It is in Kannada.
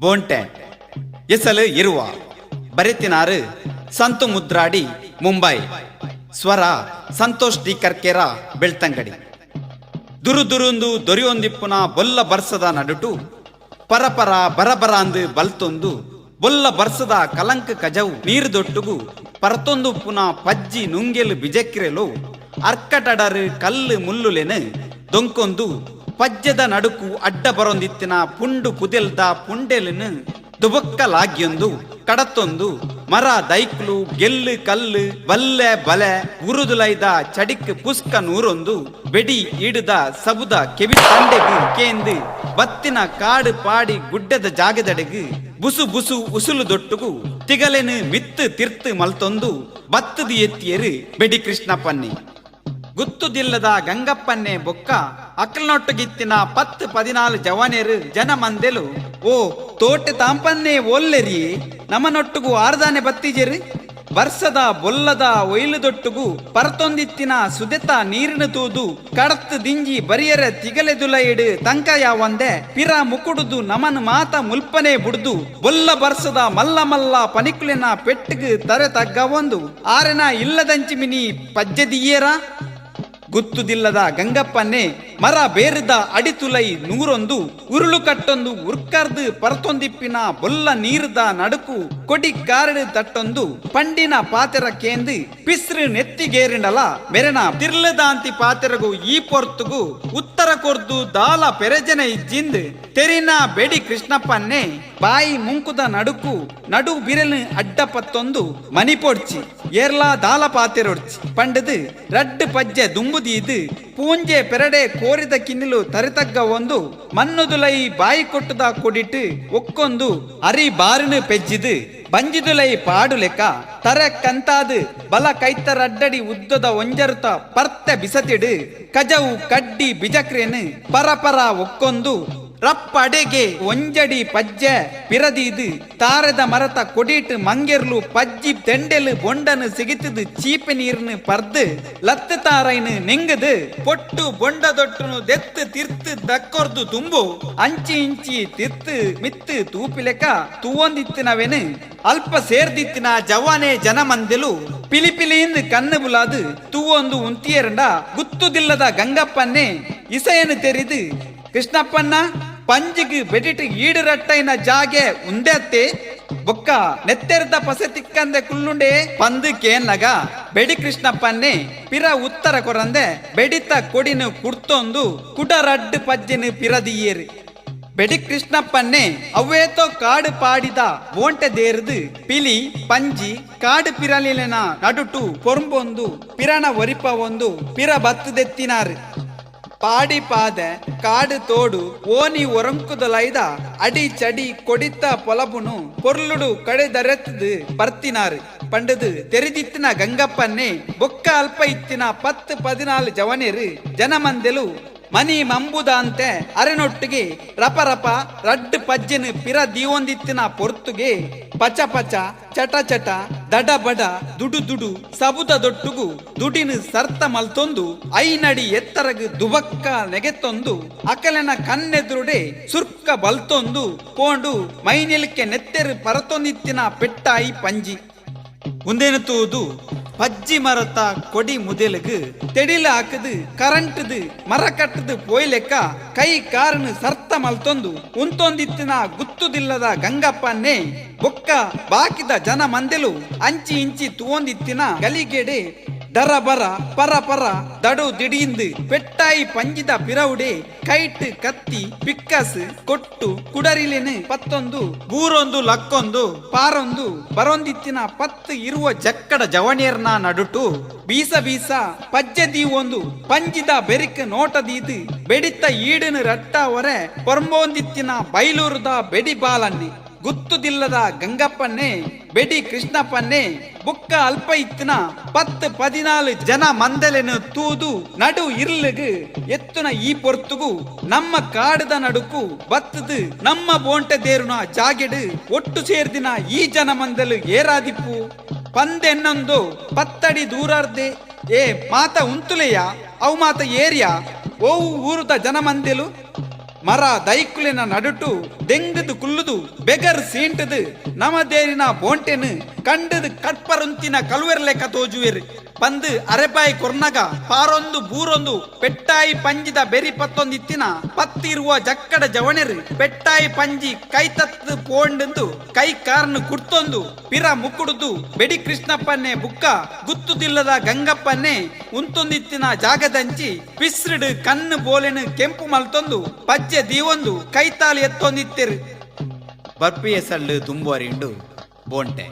ಬೋಂಟೆ ಎಸಲು ಇರುವ ಬರೆತಿನಾರು ಸಂತು ಮುದ್ರಾಡಿ ಮುಂಬೈ ಸ್ವರ ಸಂತೋಷ್ ಡಿ ಕರ್ಕೇರ ಬೆಳ್ತಂಗಡಿ ದುರುದುರುಂದು ದೊರೆಯೊಂದಿಪ್ಪುನ ಬೊಲ್ಲ ಬರ್ಸದ ನಡುಟು ಪರಪರ ಬರಬರ ಅಂದು ಬಲ್ತೊಂದು ಬೊಲ್ಲ ಬರ್ಸದ ಕಲಂಕ ಕಜವು ನೀರು ದೊಟ್ಟುಗು ಪರತೊಂದು ಪುನ ಪಜ್ಜಿ ನುಂಗೆಲು ಬಿಜಕ್ಕಿರೆಲು ಅರ್ಕಟಡರು ಕಲ್ಲು ಮುಲ್ಲುಲೆನು ದೊಂಕೊಂದು ಪಜ್ಜದ ನಡುಕು ಅಡ್ಡ ಬರೊಂದಿತ್ತಿನ ಪುಂಡು ಕುದೆಲ್ದ ಪುಂಡೆಲನು ದುಬಕ್ಕಲಾಗ್ಯೊಂದು ಕಡತ್ತೊಂದು ಮರ ದೈಕ್ಲು ಗೆಲ್ಲು ಕಲ್ಲು ಬಲ್ಲೆ ಬಲೆ ಉರುದುಲೈದ ಚಡಿಕ್ ಪುಸ್ಕ ನೂರೊಂದು ಬೆಡಿ ಈಡುದ ಸಬುದ ಕೆವಿ ತಂಡೆಗು ಕೇಂದು ಬತ್ತಿನ ಕಾಡು ಪಾಡಿ ಗುಡ್ಡದ ಜಾಗದಡೆಗು ಬುಸು ಬುಸು ಉಸುಲು ದೊಟ್ಟುಗು ತಿಗಲೆನು ಮಿತ್ತು ತಿರ್ತು ಮಲ್ತೊಂದು ಬತ್ತದು ಎತ್ತಿಯರು ಬೆಡಿ ಕೃಷ್ಣಪ್ಪನ್ನಿ ಗುತ್ತುದಿಲ್ಲದ ಗಂಗಪ್ಪನ್ನೇ ಬೊಕ್ಕ ಅಕ್ಕಲ್ನೊಟ್ಟಗಿತ್ತಿನ 10-14 ಜವಾನೇರು ಜನ ಮಂದೆಲು ಓ ತೋಟ ತಾಂಪನ್ನೇ ಓಲ್ಲೆರಿ ನಮನೊಟ್ಟುಗು ಆರ್ದಾನೆ ಬತ್ತಿಜೆರು ವರ್ಷದ ಬೊಲ್ಲದ ಒಯ್ಲುದೊಟ್ಟುಗು ಪರತೊಂದಿತ್ತಿನ ಸುದೆತ ನೀರಿನ ತೂದು ಕಡತ್ತು ದಿಂಜಿ ಬರಿಯರ ತಿಗಲೆದುಲ ಇಡು ತಂಕ ಯಾವಂದೆ ಪಿರ ಮುಕುಡುದು ನಮನ್ ಮಾತ ಮುಲ್ಪನೆ ಬುಡ್ದು ಬೊಲ್ಲ ಬರ್ಸದ ಮಲ್ಲ ಮಲ್ಲ ಪನಿಕುಲಿನ ಪೆಟ್ಟಿಗೆ ತರೆ ತಗ್ಗ ಒಂದು ಆರೆನ ಇಲ್ಲದಂಚಿ ಮಿನಿ ಪಜ್ಜದಿಯೇರ ಗುತ್ತುದಿಲ್ಲದ ಗಂಗಪ್ಪನ್ನೇ ಮರ ಬೇರಿದ ಅಡಿತುಲೈ ನೂರೊಂದು ಉರುಳು ಕಟ್ಟೊಂದು ಉರ್ಕರ್ದು ಪರತೊಂದಿಪ್ಪಿನ ಬೊಲ್ಲ ನೀರ್ದ ನಡುಕು ಕೊಡಿ ಕಾರಡು ತಟ್ಟೊಂದು ಪಂಡಿನ ಪಾತೆರ ಕೇಂದು ಪಿಸ್ರು ನೆತ್ತಿಗೇರಿಂಡಲ ಮೆರೆನ ತಿರ್ಲದಾಂತಿ ಪಾತೆರಗು ಈ ಪೊರ್ತುಗು ಉತ್ತರ ಕೊರ್ದು ದಾಲ ಪೆರೆಜನ ಇಜ್ಜಿಂದು ತೆರಿನ ಬೆಡಿ ಕೃಷ್ಣಪ್ಪನ್ನೇ ಬಾಯಿ ಮುಂಕುದ ನಡುಕು ನಡು ಬಿರಲು ಅಡ್ಡಪತ್ತೊಂದು ಮನಿಪೊಡ್ಚಿ ಏರ್ಲಾ ದಾಲ ಪಾತೆರೊಡ್ಚಿ ಪಂಡದು ರಡ್ಡು ಪಜ್ಜೆ ದುಂಬುದೀದು ಪೂಂಜೆ ಪೆರಡೆ ಕೋರಿದ ಕಿನ್ನಿಲು ತರಿತಗ್ಗ ಒಂದು ಮನ್ನುದುಲೈ ಬಾಯಿ ಕೊಟ್ಟದ ಕೊಡಿಟ್ಟು ಒಕ್ಕೊಂದು ಅರಿ ಬಾರಿನ ಪೆಜ್ಜಿದು ಬಂಜಿದುಲೈ ಪಾಡು ಲೆಕ್ಕ ತರೆ ಕಂತಾದು ಬಲ ಕೈತರಡ್ಡಡಿ ಉದ್ದದ ಒಂಜರುತ ಪರ್ತೆ ಬಿಸತಿಡು ಕಜವು ಕಡ್ಡಿ ಬಿಜಕ್ರೇನು ಪರಪರ ಒಕ್ಕೊಂದು ರಪ್ಪಡೆಗೆ ಒಂಜಡಿ ಪಜ್ಜೆ ಪಿರದೀದು ತಾರದ ಮರತ ಕೊಡಿಟ್ಟು ಮಂಗೆರ್ಲು ಪಜ್ಜಿ ತೆಂಡೆಲು ಬೊಂಡನು ಸಿಗಿತದು ಚೀಪೆ ನೀರ್ನು ಪರ್ದು ಲತ್ತು ತಾರೈನು ನೆಂಗದು ಪೊಟ್ಟು ಬೊಂಡದೊಟ್ಟುನು ದೆತ್ತು ತಿರ್ತು ದಕ್ಕೊರ್ದು ತುಂಬು ಅಂಚಿ ಇಂಚಿ ತಿರ್ತು ಮಿತ್ತು ತೂಪಿಲೆಕ ತೂವೊಂದಿತ್ತಿನವೆನು ಅಲ್ಪ ಸೇರ್ದಿತ್ತಿನ ಜವಾನೆ ಜನ ಮಂದೆಲು ಪಿಲಿಪಿಲಿಯಿಂದ ಕಣ್ಣು ಬುಲಾದು ತೂವೊಂದು ಉಂತಿಯರಂಡ ಗುತ್ತುದಿಲ್ಲದ ಗಂಗಪ್ಪನ್ನೇ ಇಸೆಯನ್ನು ತೆರಿದು ಕೃಷ್ಣಪ್ಪನ್ನ ಪಂಜಿಗೆ ಬೆಡಿಟ್ ಈಡು ರಟ್ಟೈನ ಜಾಗೆ ಉಂದೆತ್ತೆ ಬೊಕ್ಕ ನೆತ್ತೆರ್ದ ಪಸೆ ತಿಕ್ಕಂದೆ ಕುಲ್ಲುಂಡೆ ಪಂದು ಕೇನ್ನಗ ಬೆಡಿ ಕೃಷ್ಣಪ್ಪನ್ನೇ ಪಿರ ಉತ್ತರ ಕೊರಂದೆ ಬೆಡಿತ ಕೊಡಿನು ಕುಡ್ತೊಂದು ಕುಡರಡ್ಡು ಪಜ್ಜಿನ ಪಿರದಿಯೇರು ಬೆಡಿ ಕೃಷ್ಣಪ್ಪನ್ನೇ ಅವ್ವೇತೋ ಕಾಡು ಪಾಡಿದ ಓಂಟೆ ದೇರ್ದು ಪಿಲಿ ಪಂಜಿ ಕಾಡು ಪಿರಲಿನ ನಡುಟು ಪೊರ್ಂಬೊಂದು ಪಿರಣ ಒರಿಪ ಒಂದು ಪಿರ ಬತ್ತುದೆತ್ತಿನಾರು ಪಾಡಿ ಪಾದೆ ಕಾಡು ತೋಡು ಓನಿ ಒರಂಕುದಲೈದ ಅಡಿ ಚಡಿ ಕೊಡಿತ ಪೊಲಬುನು ಪೊರ್ಲುಡು ಕಡೆದರೆತ್ತದು ಬರ್ತಿನಾರು ಪಂಡದು ತೆರೆದಿತ್ತಿನ ಗಂಗಪ್ಪನ್ನೇ ಬೊಕ್ಕ ಅಲ್ಪ ಇತ್ತಿನ 10-14 ಜವನೇರು ಜನ ಮಂದೆಲು ಮನಿ ಮಂಬುದ ಅಂತೆ ಅರೆನೊಟ್ಟಿಗೆ ರಪರಪ ರಡ್ಡು ಪಜ್ಜೆನು ಪಿರ ದೀವೊಂದಿತ್ತಿನ ಪೊರ್ತುಗೆ ಪಚ ಪಚ ಚಟ ಚಟ ದಡ ಬಡ ದುಡು ದುಡು ಸಬುದ ದೊಟ್ಟುಗು ದುಡಿನು ಸರ್ತ ಮಲ್ತೊಂದು ಐನಡಿ ಎತ್ತರಗು ದುಬಕ್ಕ ನೆಗೆತ್ತೊಂದು ಅಕಲೆನ ಕಣ್ಣೆದುರುಡೆ ಸುರ್ಕ ಬಲ್ತೊಂದು ಪೋಂಡು ಮೈನೆಲ್ಕೆ ನೆತ್ತೆರು ಪರತೊಂದಿತ್ತಿನ ಪೆಟ್ಟಾಯಿ ಪಂಜಿ ಮುಂದೇನು ತೂದು ಪಜ್ಜಿ ಮರತ ಕೊಡಿ ಮುದೆಲಗು ತೆಡಿಲ ಹಾಕದು ಕರೆಂಟ್ದು ಮರ ಕಟ್ಟದು ಪೋಯ್ಲೆಕ್ಕ ಕೈ ಕಾರನು ಸರ್ತ ಮಲ್ತೊಂದು ಉಂತೊಂದಿತ್ತಿನ ಗುತ್ತುದಿಲ್ಲದ ಗಂಗಪ್ಪನ್ನೇ ಬೊಕ್ಕ ಬಾಕಿದ ಜನ ಮಂದೆಲು ಅಂಚಿ ಇಂಚಿ ತೂವೊಂದಿತ್ತಿನ ಗಲಿಗೆಡೆ ದರ ಬರ ಪರ ಪರ ದಡು ದಿಡಿಯಿಂದ ಪೆಟ್ಟಾಯಿ ಪಂಜಿದ ಪಿರವುಡೆ ಕೈಟ್ ಕತ್ತಿ ಪಿಕ್ಕಸ್ ಕೊಟ್ಟು ಕುಡರಿಲೆನು ಪತ್ತೊಂದು ಬೂರೊಂದು ಲಕ್ಕೊಂದು ಪಾರೊಂದು ಬರೊಂದಿತ್ತಿನ 10 ಇರುವ ಜಕ್ಕಡ ಜವಣಿಯರ್ನ ನಡುಟು ಬೀಸ ಬೀಸ ಪಜ್ಜದಿ ಒಂದು ಪಂಜಿದ ಬೆರಿಕ ನೋಟದೀದು ಬೆಡಿತ ಈಡನು ರಟ್ಟ ಹೊರೆ ಪೊರ್ಂಬೊಂದಿತ್ತಿನ ಬೈಲೂರದ ಬೆಡಿ ಬಾಲನ್ನಿ ಗುತ್ತುದಿಲ್ಲದ ಗಂಗಪ್ಪನ್ನೇ ಬೆಡಿ ಕೃಷ್ಣಪ್ಪನ್ನೇ ಬುಕ್ಕ ಅಲ್ಪ ಇತ್ತಿನ 10-14 ಜನ ಮಂದಲೆನು ತೂದು ನಡು ಇರ್ಲಗು ಎತ್ತುನ ಈ ಪೊರ್ತುಗು ನಮ್ಮ ಕಾಡದ ನಡುಕು ಬತ್ತದು ನಮ್ಮ ಬೋಂಟೆ ದೇರುನ ಜಾಗೆಡು ಒಟ್ಟು ಸೇರ್ದಿನ ಈ ಜನ ಮಂದಲು ಏರಾದಿಪ್ಪು ಪಂದೆನ್ನೊಂದು 10 ಅಡಿ ದೂರಾರ್ದೆ ಏ ಮಾತ ಉಂತುಲೆಯ ಅವು ಮಾತ ಏರಿಯಾ ಓವು ಊರುದ ಜನ ಮಂದೆಲು ಮರ ದೈಕುಲಿನ ನಡುಟು ದೆಂಗದು ಕುಲ್ಲುದು ಬೆಗರ್ ಸೀಂಟದು ನಮದೇರಿನ ಬೋಂಟೆನು ಕಂಡದು ಕಟ್ಪರುಂತಿನ ಕಲುವೆರ್ಲೆಕ್ಕ ತೋಜುವೆರು ಪಂದು ಅರೆಪಾಯಿ ಕೊರ್ನಗ ಪಾರೊಂದು ಬೂರೊಂದು ಪೆಟ್ಟಾಯಿ ಪಂಜಿದ ಬೆರಿ ಪತ್ತೊಂದಿತ್ತಿನ ಪತ್ತಿರುವ ಜಕ್ಕಡ ಜವಣೆರು ಪೆಟ್ಟಾಯಿ ಪಂಜಿ ಕೈ ತತ್ತು ಪೋಂಡು ಕೈ ಕಾರ್ನು ಕುಡ್ತೊಂದು ಪಿರ ಮುಕ್ಕುಡುದು ಬೆಡಿ ಕೃಷ್ಣಪ್ಪನ್ನೇ ಬುಕ್ಕ ಗುತ್ತುದಿಲ್ಲದ ಗಂಗಪ್ಪನ್ನೇ ಉಂತೊಂದಿತ್ತಿನ ಜಾಗದಂಚಿ ಪಿಸ್ರಿಡು ಕಣ್ಣು ಬೋಲೆನು ಕೆಂಪು ಮಲ್ತೊಂದು ಪಜ್ಜೆ ದೀವೊಂದು ಕೈತಾಲಿ ಎತ್ತೊಂದಿತ್ತೆರು ಬರ್ಪಿಯ ಸಳ್ಳು ತುಂಬುವರಿಂಡು ಬೋಂಟೆ.